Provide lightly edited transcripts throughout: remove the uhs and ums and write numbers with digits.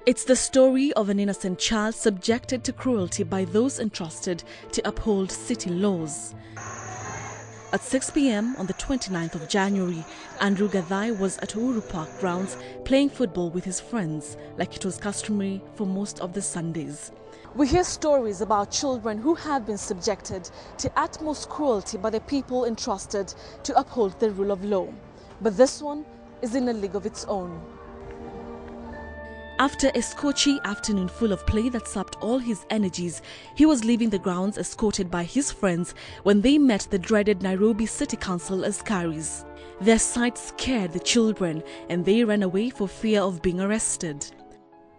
It's the story of an innocent child subjected to cruelty by those entrusted to uphold city laws. At 6 p.m. on the 29th of January, Andrew Gathai was at Uhuru Park grounds playing football with his friends, like it was customary for most of the Sundays. We hear stories about children who have been subjected to utmost cruelty by the people entrusted to uphold the rule of law. But this one is in a league of its own. After a scorchy afternoon full of play that sapped all his energies, he was leaving the grounds escorted by his friends when they met the dreaded Nairobi City Council askaris. Their sight scared the children and they ran away for fear of being arrested.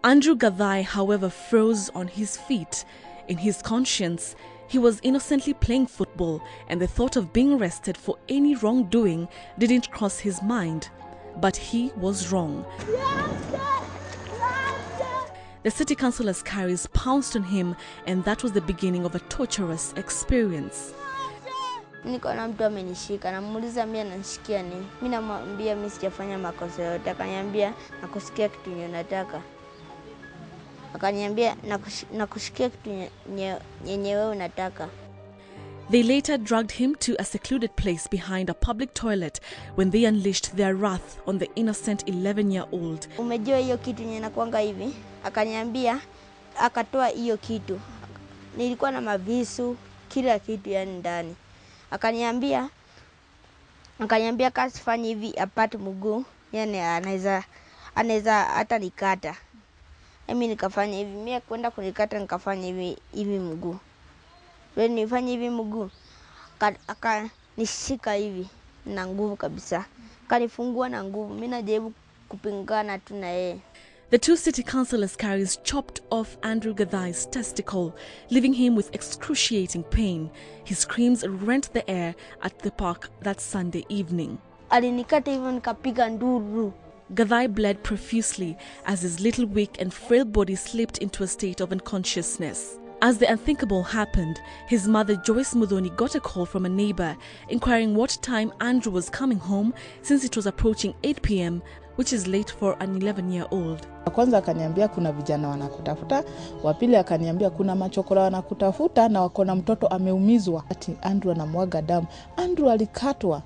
Andrew Gathai, however, froze on his feet. In his conscience, he was innocently playing football and the thought of being arrested for any wrongdoing didn't cross his mind. But he was wrong. The city council askaris pounced on him and that was the beginning of a torturous experience. Niko na mtu amenishika, namuuliza mimi ananishikia nini? Mimi namwambia mimi sijafanya makosa yote, akaniambia nakusikia kitu unataka. Akaniambia nakushikia kitu yenye wewe unataka. They later dragged him to a secluded place behind a public toilet when they unleashed their wrath on the innocent 11-year-old. Umejua hiyo kitu yenye nakuanga hivi? Akaniambia, akatoa hiyo kitu. Nilikuwa na mavisu, kila kitu yani ndani. Akaniambia kasifanye hivi apate mguu, yani anaweza hata nikata. Mimi nikafanya hivi, mimi kwenda kunikata nikafanya hivi mguu. When nifanye hivi mguu, akanishika hivi na nguvu kabisa. Kanifungua na nguvu, mimi najaribu kupingana tu na yeye. The two city council askaris chopped off Andrew Gathai's testicle, leaving him with excruciating pain. His screams rent the air at the park that Sunday evening. Alinikata hivyo nikapiga nduru. Gathai bled profusely as his little weak and frail body slipped into a state of unconsciousness. As the unthinkable happened, his mother Joyce Mudhoni got a call from a neighbor inquiring what time Andrew was coming home since it was approaching 8 p.m, which is late for an 11-year-old. Kwanza akaniambia kuna vijana wanakutafuta, wa pili akaniambia kuna machokora wanakutafuta na wako na mtoto ameumizwa. Ati Andrew anamwaga damu. Andrew alikatwa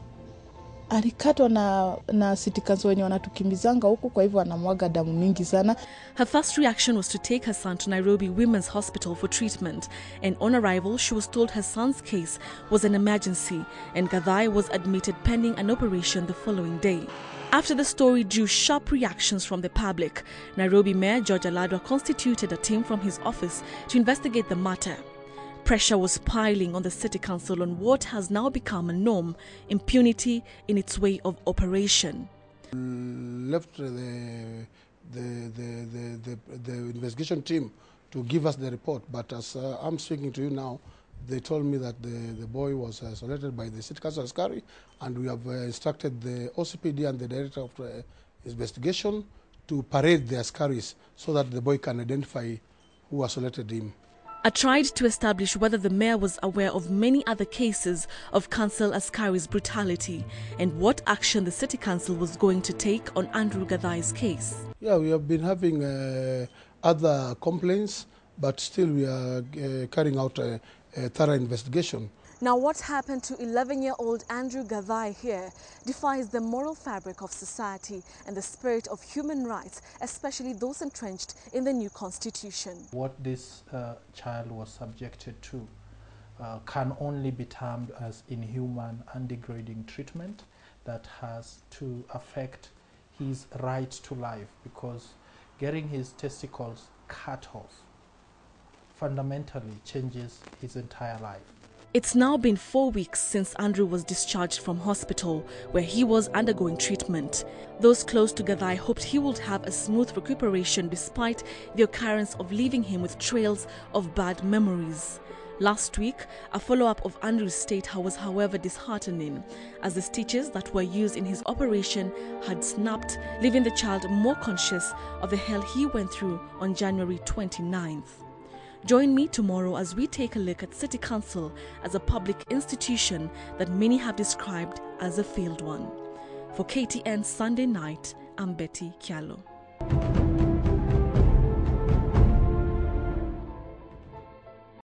na city council wenye wanatukimbizanga huku, kwa hivyo anamwaga damu mingi sana. Her first reaction was to take her son to Nairobi Women's Hospital for treatment, and on arrival she was told her son's case was an emergency and Gathai was admitted pending an operation the following day. After the story drew sharp reactions from the public, Nairobi Mayor George Aladwa constituted a team from his office to investigate the matter. Pressure was piling on the city council on what has now become a norm, impunity in its way of operation. Left the investigation team to give us the report, but as I'm speaking to you now, they told me that the boy was selected by the city council askari, and we have instructed the OCPD and the director of investigation to parade the askaris so that the boy can identify who assaulted him. I tried to establish whether the mayor was aware of many other cases of council askari's brutality and what action the city council was going to take on Andrew Gathai's case. Yeah, we have been having other complaints, but still we are carrying out a thorough investigation. Now, what happened to 11-year-old Andrew Gathai here defies the moral fabric of society and the spirit of human rights, especially those entrenched in the new constitution. What this child was subjected to can only be termed as inhuman and degrading treatment that has to affect his right to life, because getting his testicles cut off fundamentally changes his entire life. It's now been 4 weeks since Andrew was discharged from hospital where he was undergoing treatment. Those close to Gathai hoped he would have a smooth recuperation despite the occurrence of leaving him with trails of bad memories. Last week, a follow-up of Andrew's state was however disheartening, as the stitches that were used in his operation had snapped, leaving the child more conscious of the hell he went through on January 29th. Join me tomorrow as we take a look at City Council as a public institution that many have described as a failed one. For KTN Sunday Night, I'm Betty Kyallo.